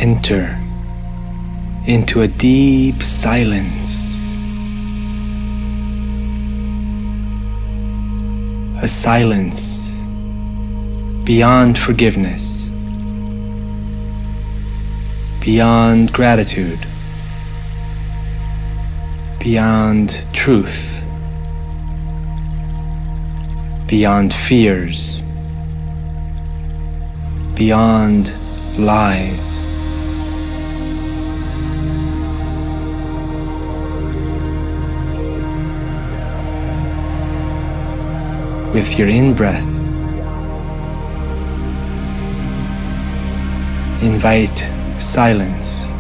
enter into a deep silence. A silence beyond forgiveness, beyond gratitude, beyond truth, beyond fears, beyond lies. With your in-breath, invite silence.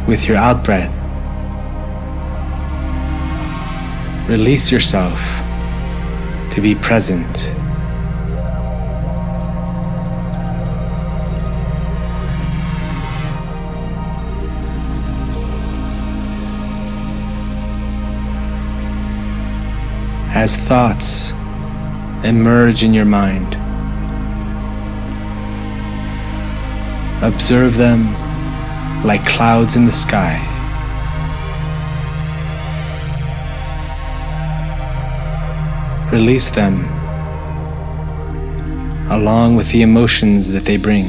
With your out-breath, release yourself to be present. As thoughts emerge in your mind, observe them like clouds in the sky. Release them along with the emotions that they bring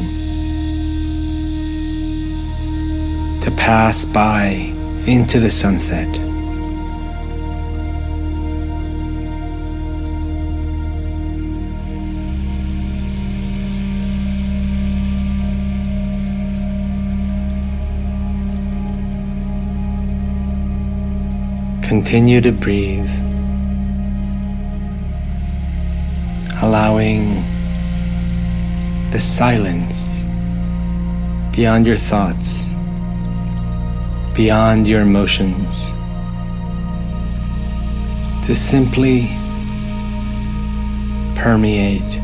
to pass by into the sunset. Continue to breathe, allowing the silence beyond your thoughts, beyond your emotions, to simply permeate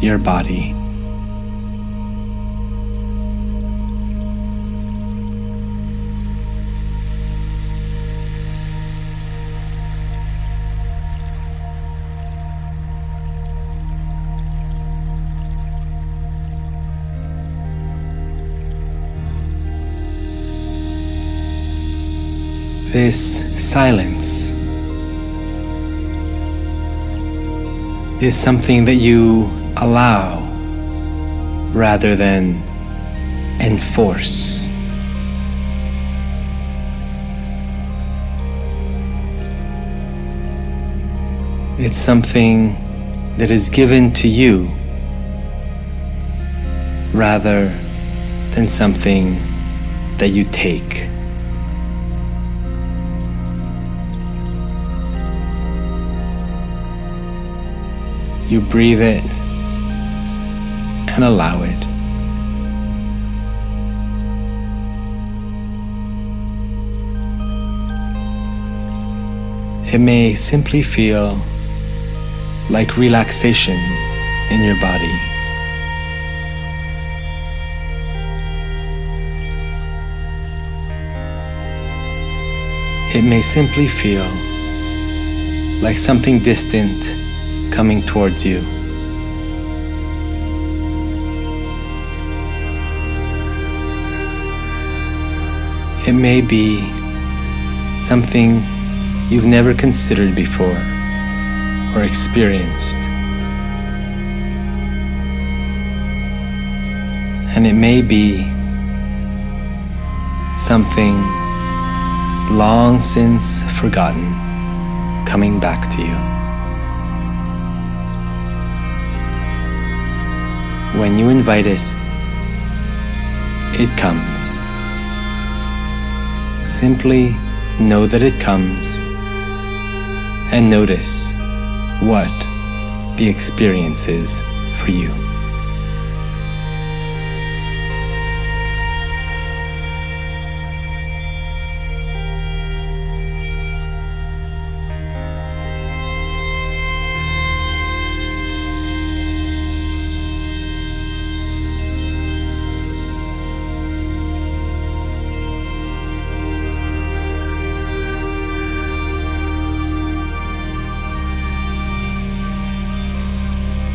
your body. This silence is something that you allow rather than enforce. It's something that is given to you rather than something that you take. You breathe it and allow it. It may simply feel like relaxation in your body. It may simply feel like something distant coming towards you. It may be something you've never considered before or experienced. And it may be something long since forgotten coming back to you. When you invite it, it comes. Simply know that it comes and notice what the experience is for you.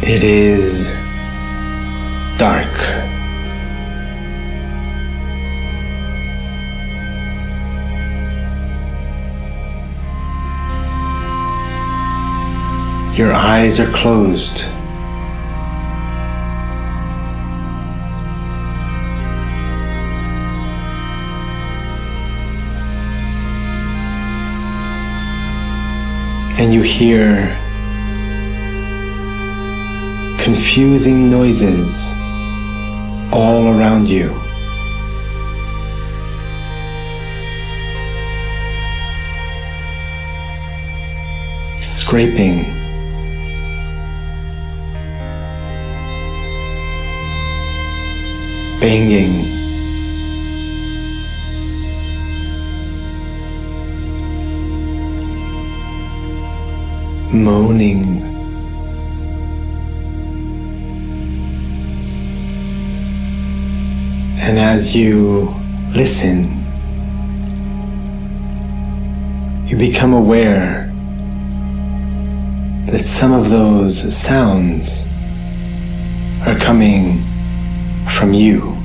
It is dark. Your eyes are closed. And you hear confusing noises all around you. Scraping, banging, moaning, and as you listen, you become aware that some of those sounds are coming from you.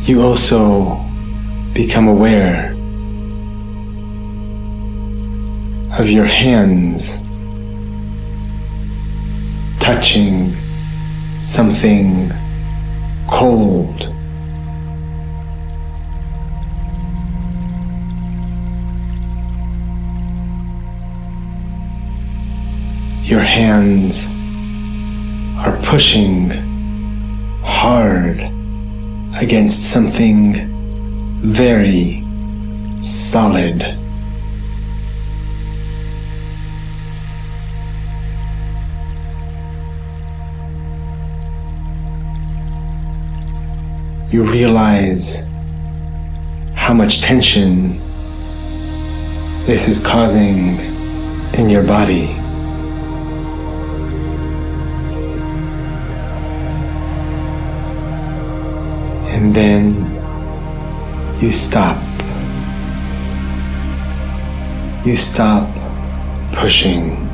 You also become aware of your hands touching something cold. Your hands are pushing hard against something very solid. You realize how much tension this is causing in your body. And then you stop. You stop pushing.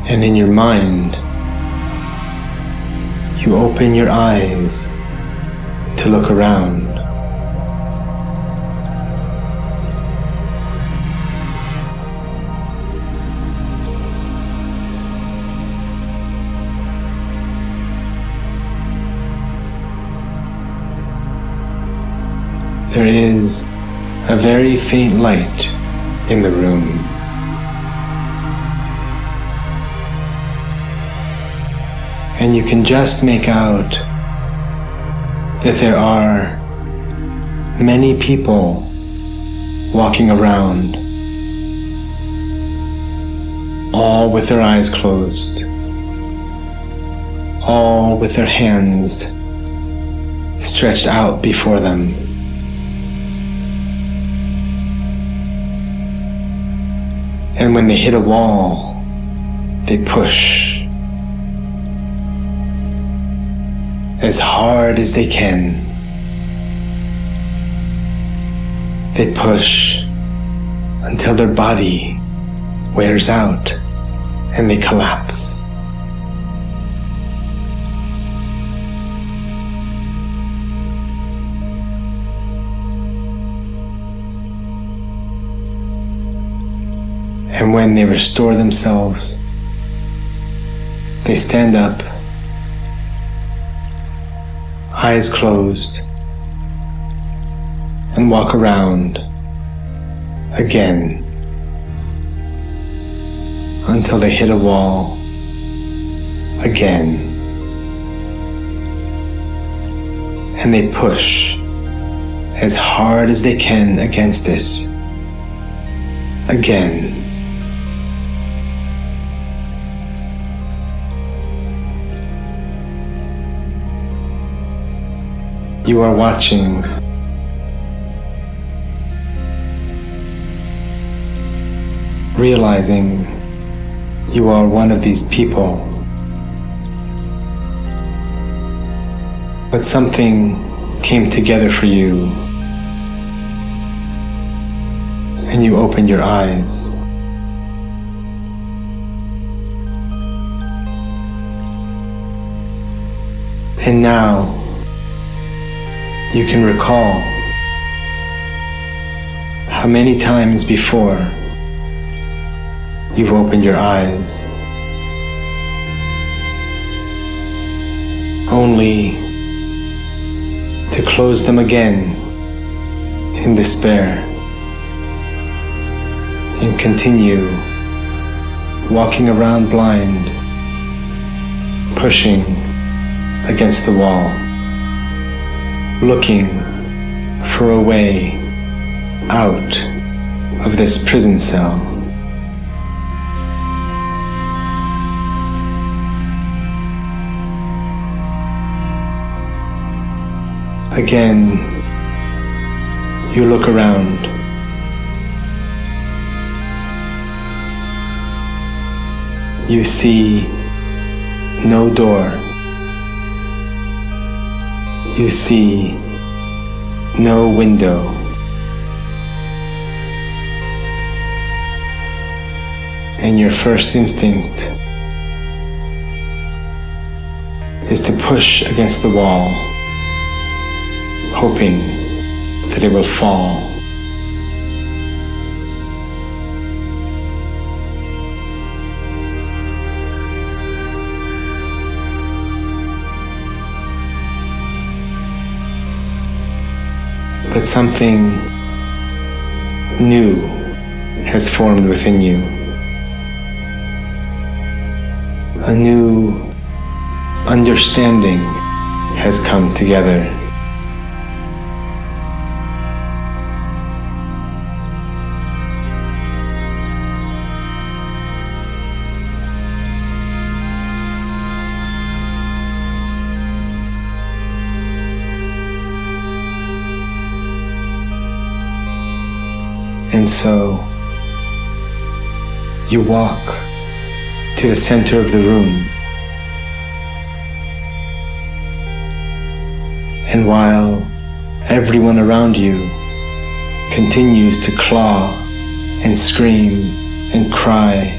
And in your mind, you open your eyes to look around. There is a very faint light in the room. And you can just make out that there are many people walking around, all with their eyes closed, all with their hands stretched out before them. And when they hit a wall, they push as hard as they can. They push until their body wears out and they collapse. And when they restore themselves, they stand up, eyes closed, and walk around again until they hit a wall again. And they push as hard as they can against it again. You are watching realizing you are one of these people but something came together for you and you opened your eyes. And now you can recall how many times before you've opened your eyes only to close them again in despair and continue walking around blind, pushing against the wall, looking for a way out of this prison cell. Again, you look around. You see no door. You see no window. And your first instinct is to push against the wall, hoping that it will fall. But something new has formed within you. A new understanding has come together. And so you walk to the center of the room, and while everyone around you continues to claw and scream and cry,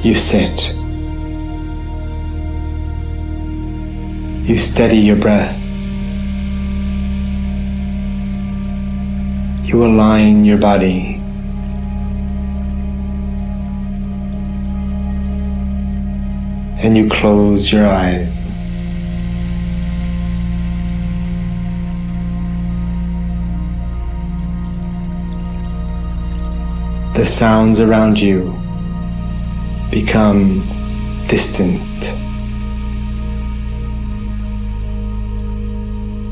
you sit. You steady your breath. You align your body. And you close your eyes. The sounds around you become distant.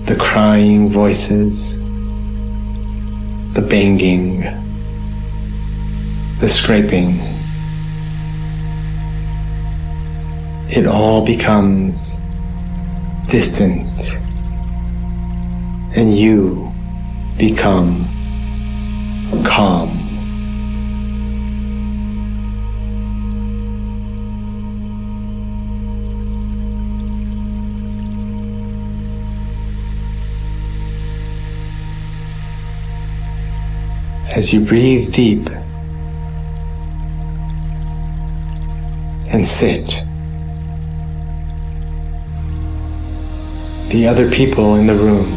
The crying voices, the banging, the scraping. It all becomes distant, and you become calm. As you breathe deep and sit, the other people in the room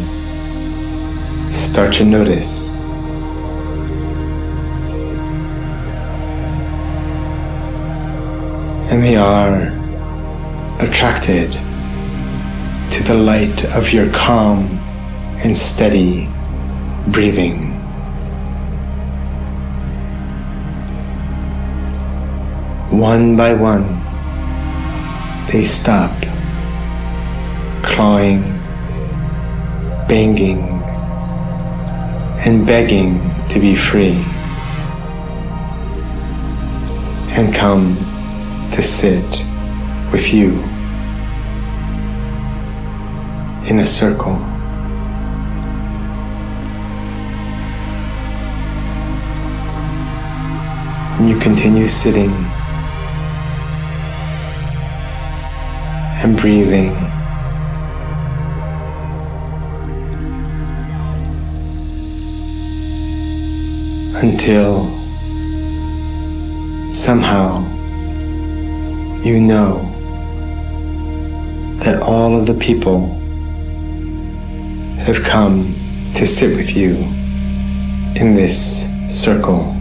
start to notice. And they are attracted to the light of your calm and steady breathing. One by one, they stop clawing, banging, and begging to be free, and come to sit with you in a circle. And you continue sitting and breathing. Until somehow you know that all of the people have come to sit with you in this circle.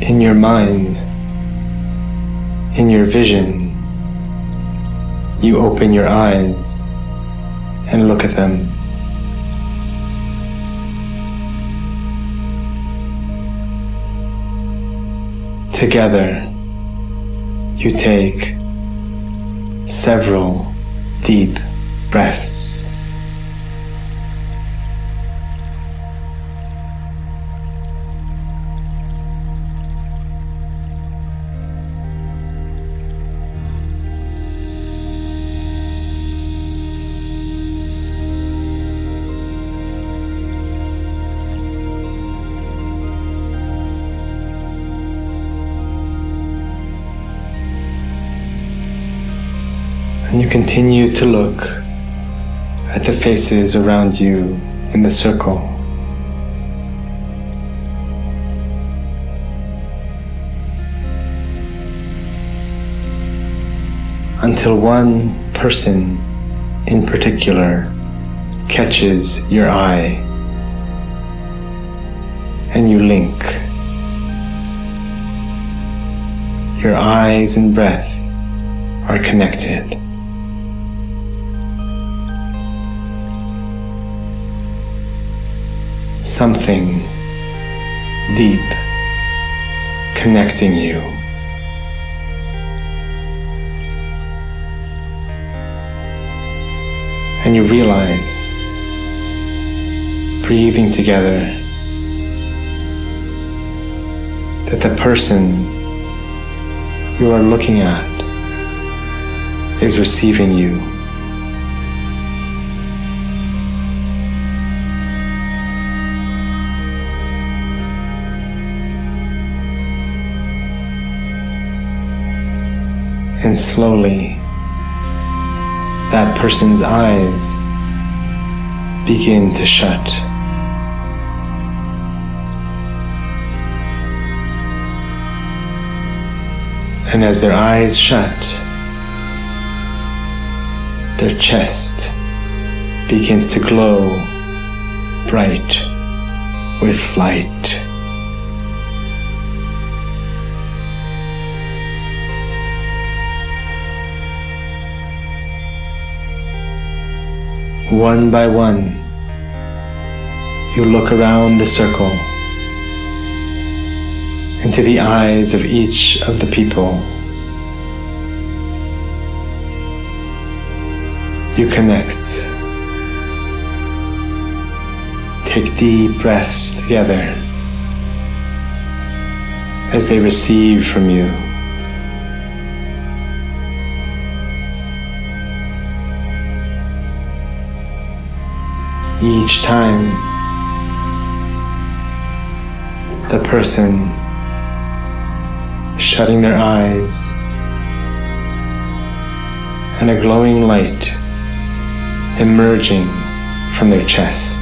In your mind, in your vision, you open your eyes and look at them. Together, you take several deep breaths. And you continue to look at the faces around you in the circle. Until one person in particular catches your eye and you link. Your eyes and breath are connected. Something deep connecting you. And you realize, breathing together, that the person you are looking at is receiving you. And slowly, that person's eyes begin to shut. And as their eyes shut, their chest begins to glow bright with light. One by one, you look around the circle into the eyes of each of the people. You connect. Take deep breaths together as they receive from you. Each time, the person shutting their eyes and a glowing light emerging from their chest.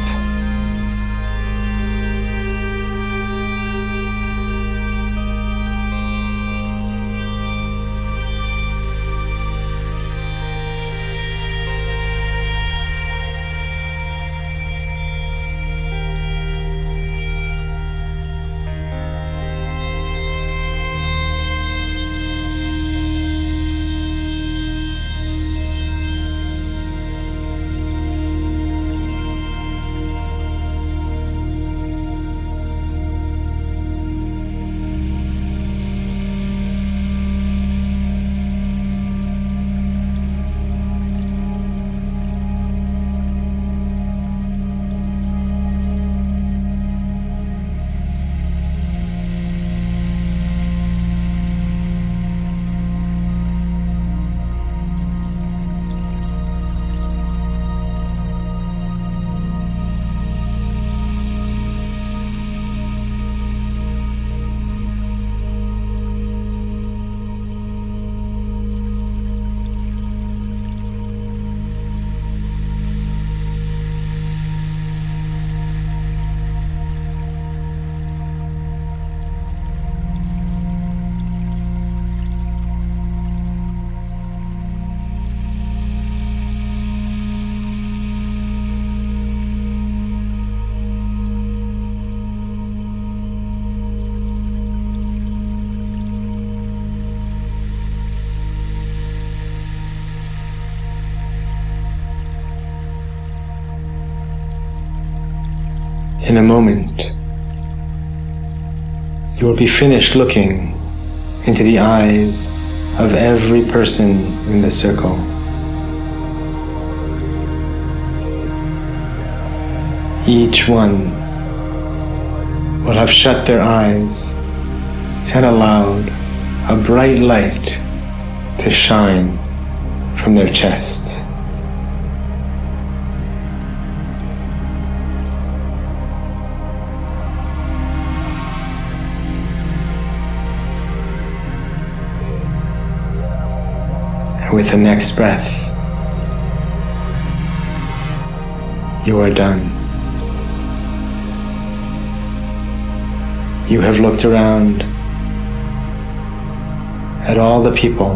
In a moment, you will be finished looking into the eyes of every person in the circle. Each one will have shut their eyes and allowed a bright light to shine from their chest. And with the next breath, you are done. You have looked around at all the people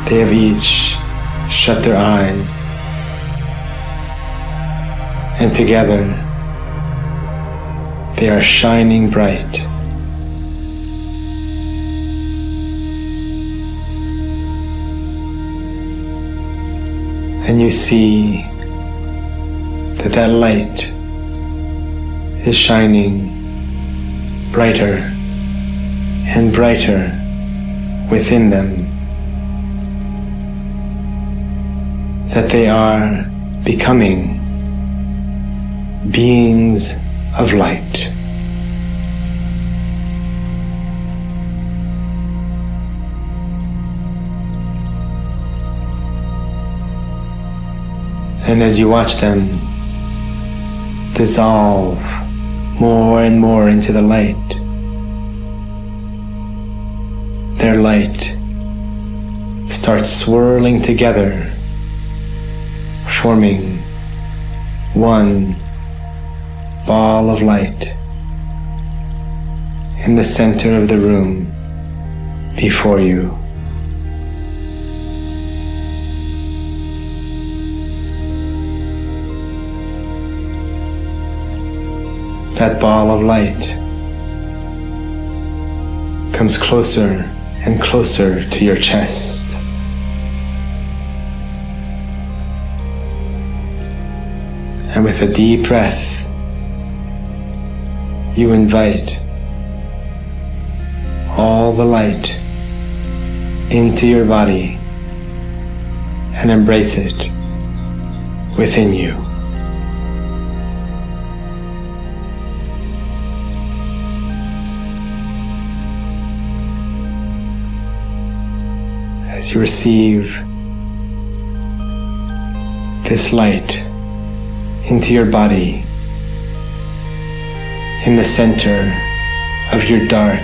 they have each shut their eyes, and together they are shining bright. And you see that light is shining brighter and brighter within them, that they are becoming beings of light. And as you watch them dissolve more and more into the light, their light starts swirling together, forming one ball of light in the center of the room before you. That ball of light comes closer and closer to your chest. And with a deep breath, you invite all the light into your body and embrace it within you. As you receive this light into your body, in the center of your dark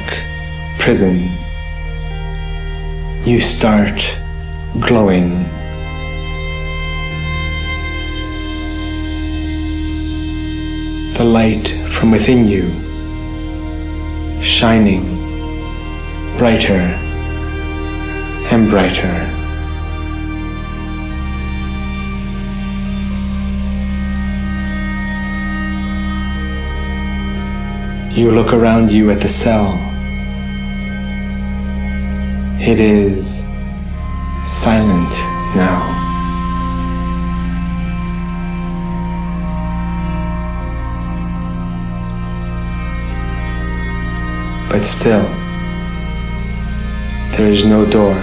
prison, you start glowing. The light from within you shining brighter and brighter. You look around you at the cell. It is silent now. But still, there is no door.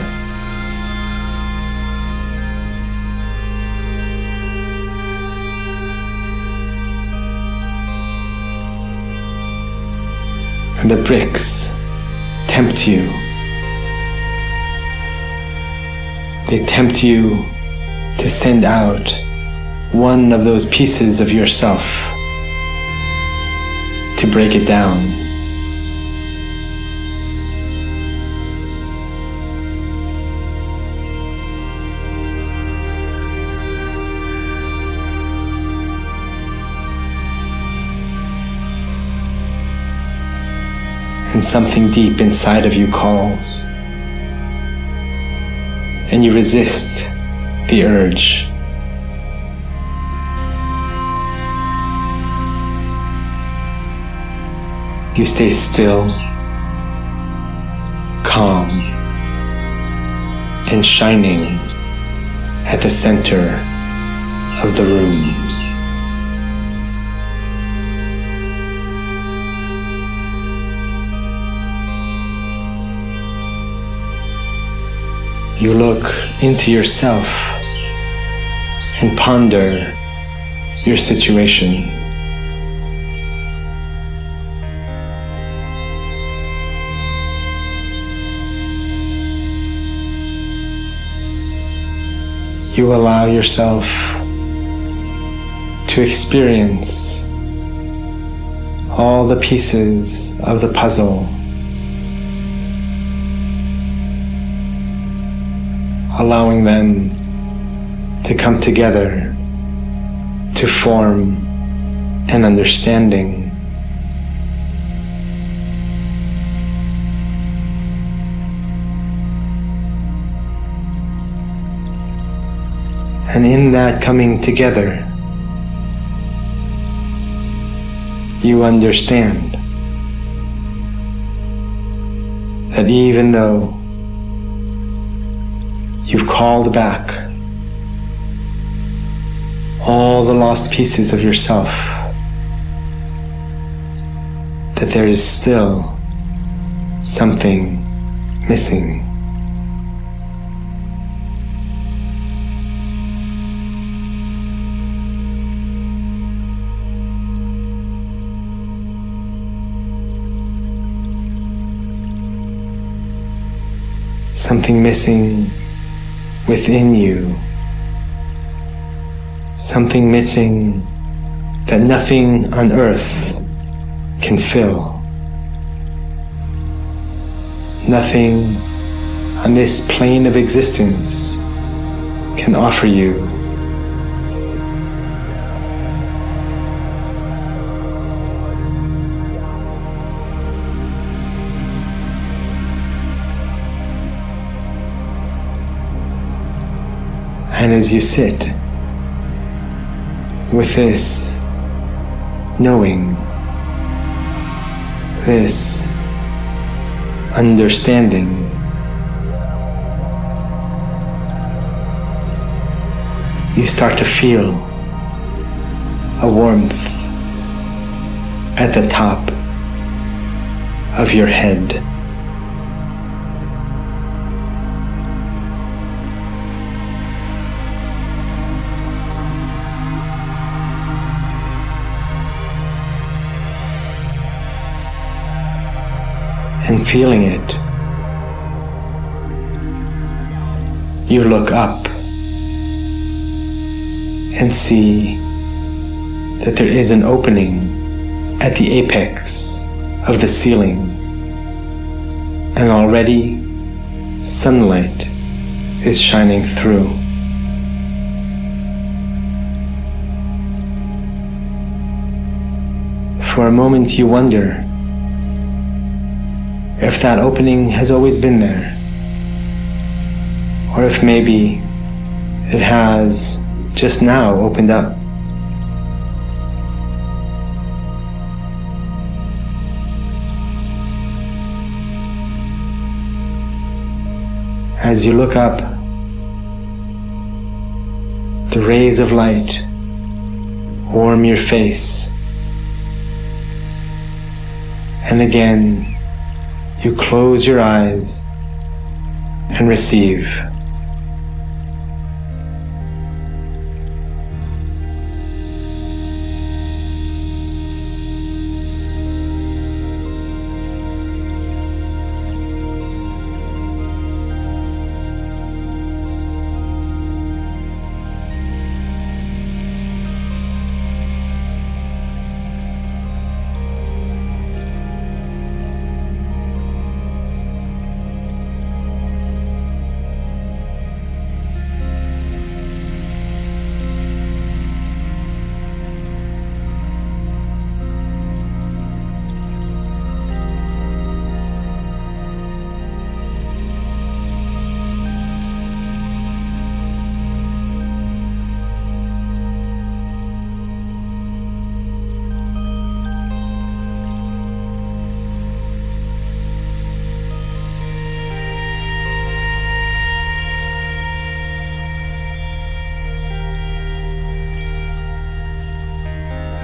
And the bricks tempt you. They tempt you to send out one of those pieces of yourself, to break it down. And something deep inside of you calls, and you resist the urge. You stay still, calm, and shining at the center of the room. You look into yourself and ponder your situation. You allow yourself to experience all the pieces of the puzzle, allowing them to come together to form an understanding. And in that coming together, you understand that even though you've called back all the lost pieces of yourself, that there is still something missing. Something missing within you. Something missing that nothing on earth can fill. Nothing on this plane of existence can offer you. And as you sit with this knowing, this understanding, you start to feel a warmth at the top of your head. And feeling it, you look up and see that there is an opening at the apex of the ceiling, and already sunlight is shining through. For a moment you wonder if that opening has always been there, or if maybe it has just now opened up. As you look up, the rays of light warm your face, and again you close your eyes and receive.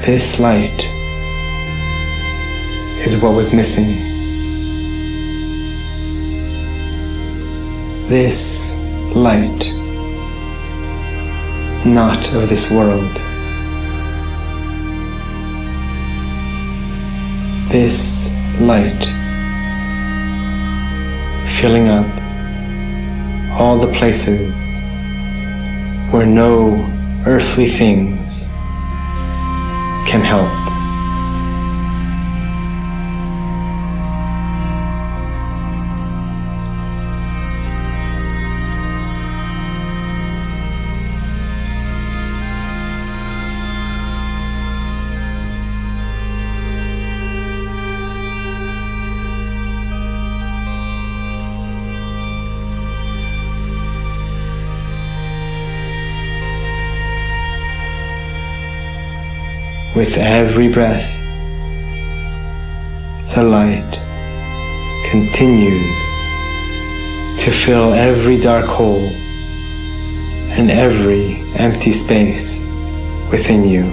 This light is what was missing. This light, not of this world. This light, filling up all the places where no earthly things can help. With every breath, the light continues to fill every dark hole and every empty space within you.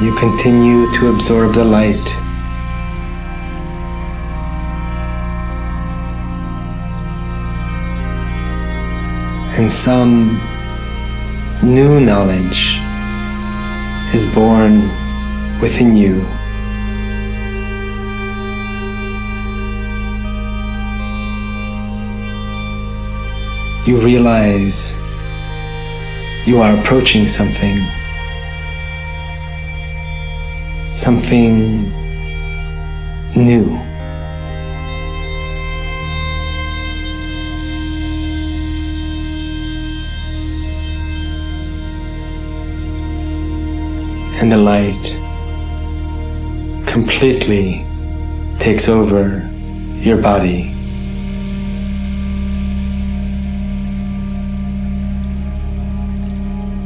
You continue to absorb the light, and some new knowledge is born within you. You realize you are approaching something new. And the light completely takes over your body.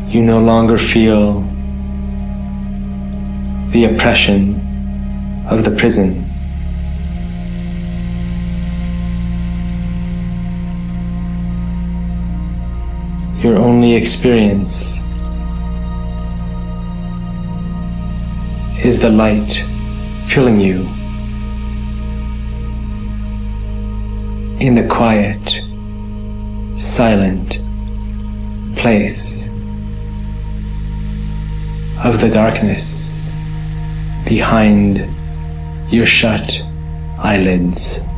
You no longer feel the oppression of the prison. Your only experience is the light filling you in the quiet, silent place of the darkness behind your shut eyelids.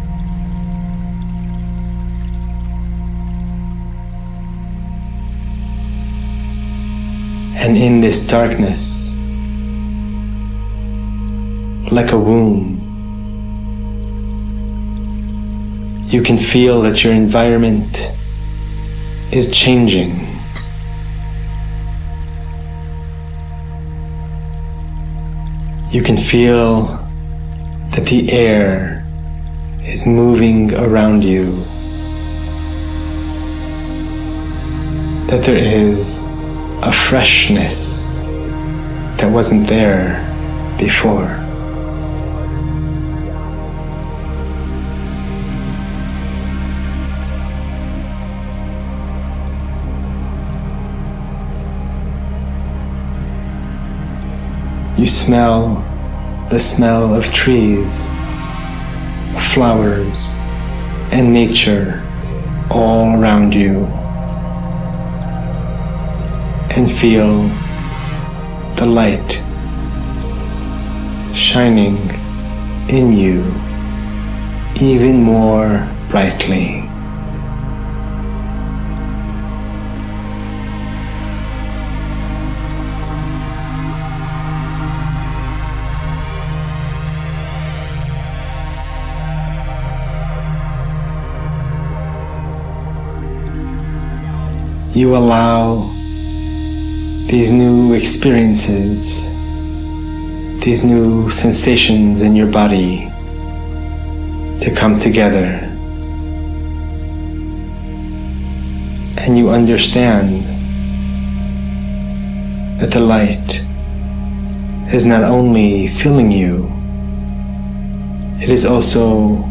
And in this darkness, like a womb, you can feel that your environment is changing. You can feel that the air is moving around you, that there is a freshness that wasn't there before. You smell the smell of trees, flowers, and nature all around you, and feel the light shining in you even more brightly. You allow these new experiences, these new sensations in your body to come together, and you understand that the light is not only filling you, it is also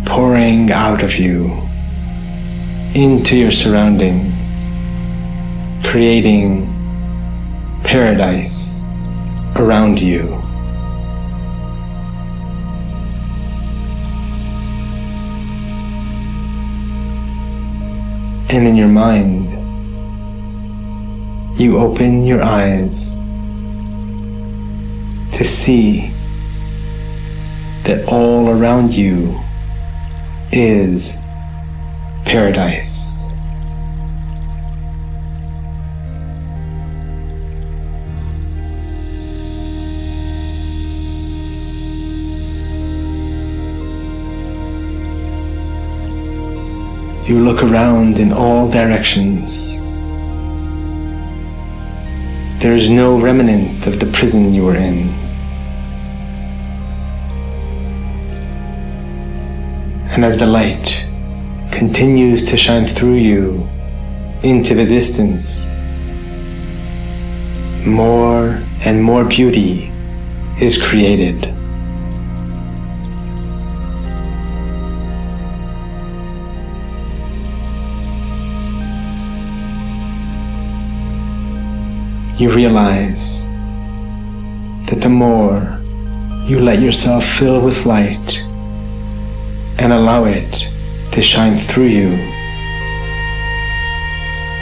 pouring out of you into your surroundings, creating paradise around you. And in your mind, you open your eyes to see that all around you is paradise. You look around in all directions. There is no remnant of the prison you were in. And as the light continues to shine through you into the distance, more and more beauty is created. You realize that the more you let yourself fill with light and allow it to shine through you,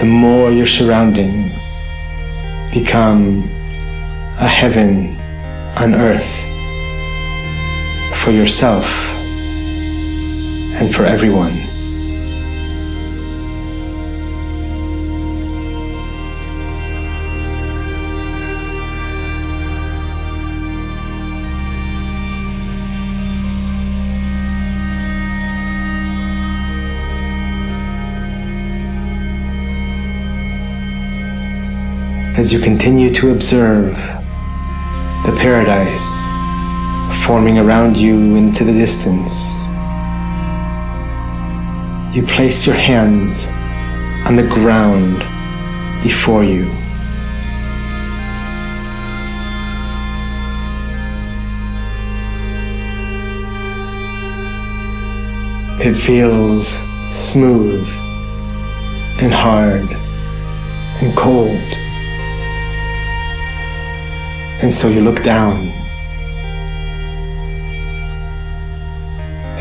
the more your surroundings become a heaven on earth for yourself and for everyone. As you continue to observe the paradise forming around you into the distance, you place your hands on the ground before you. It feels smooth and hard and cold. And so you look down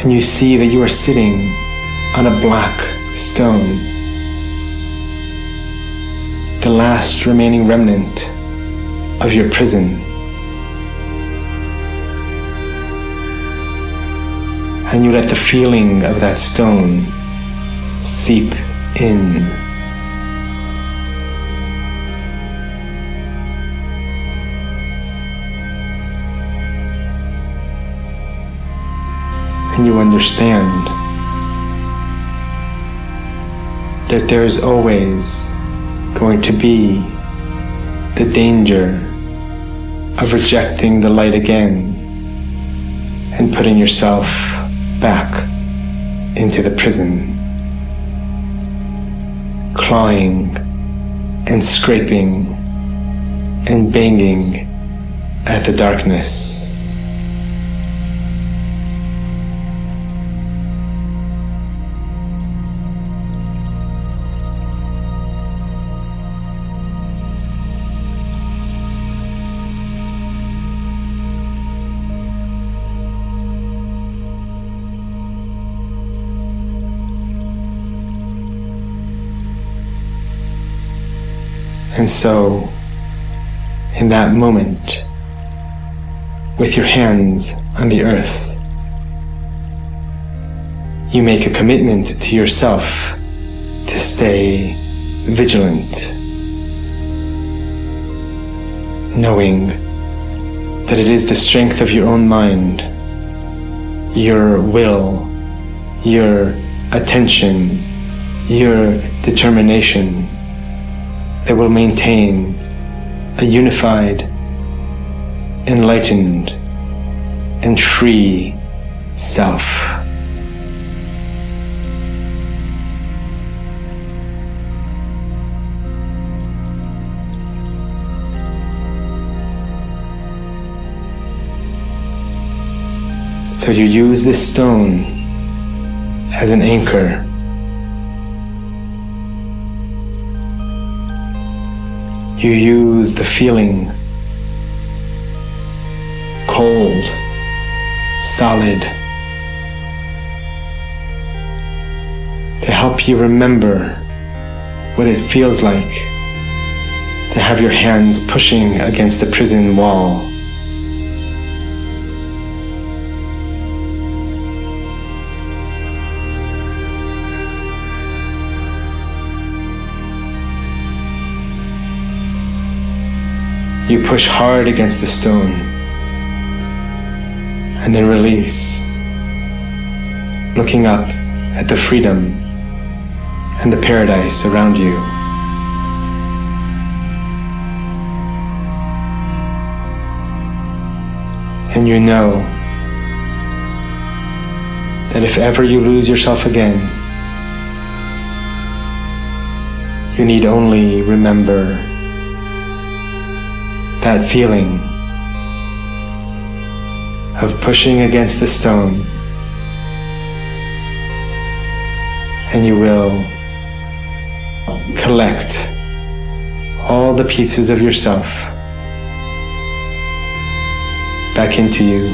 and you see that you are sitting on a black stone, the last remaining remnant of your prison. And you let the feeling of that stone seep in. And you understand that there is always going to be the danger of rejecting the light again and putting yourself back into the prison, clawing and scraping and banging at the darkness. And so, in that moment, with your hands on the earth, you make a commitment to yourself to stay vigilant, knowing that it is the strength of your own mind, your will, your attention, your determination that will maintain a unified, enlightened, and free self. So you use this stone as an anchor. You use the feeling, cold, solid, to help you remember what it feels like to have your hands pushing against the prison wall. You push hard against the stone and then release, looking up at the freedom and the paradise around you. And you know that if ever you lose yourself again, you need only remember that feeling of pushing against the stone, and you will collect all the pieces of yourself back into you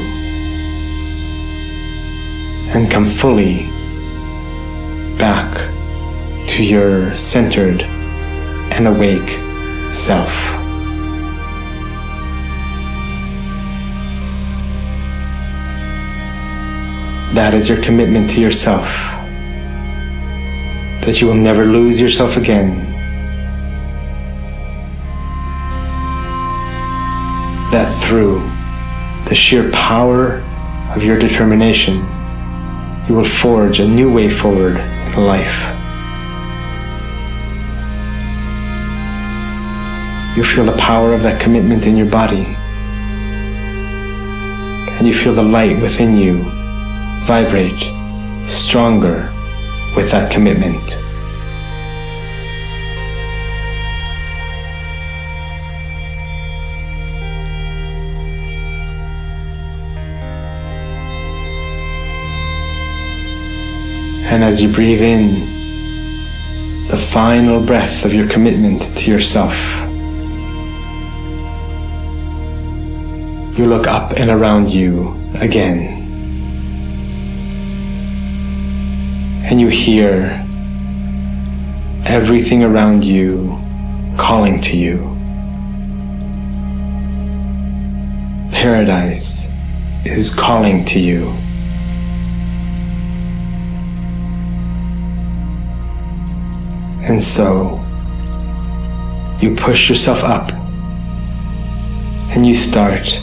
and come fully back to your centered and awake self. That is your commitment to yourself, that you will never lose yourself again, that through the sheer power of your determination, you will forge a new way forward in life. You feel the power of that commitment in your body, and you feel the light within you vibrate stronger with that commitment. And as you breathe in the final breath of your commitment to yourself, you look up and around you again. And you hear everything around you calling to you. Paradise is calling to you. And so you push yourself up and you start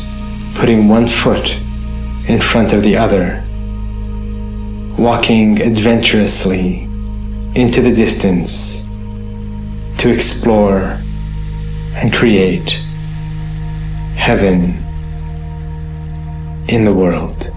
putting one foot in front of the other, walking adventurously into the distance to explore and create heaven in the world.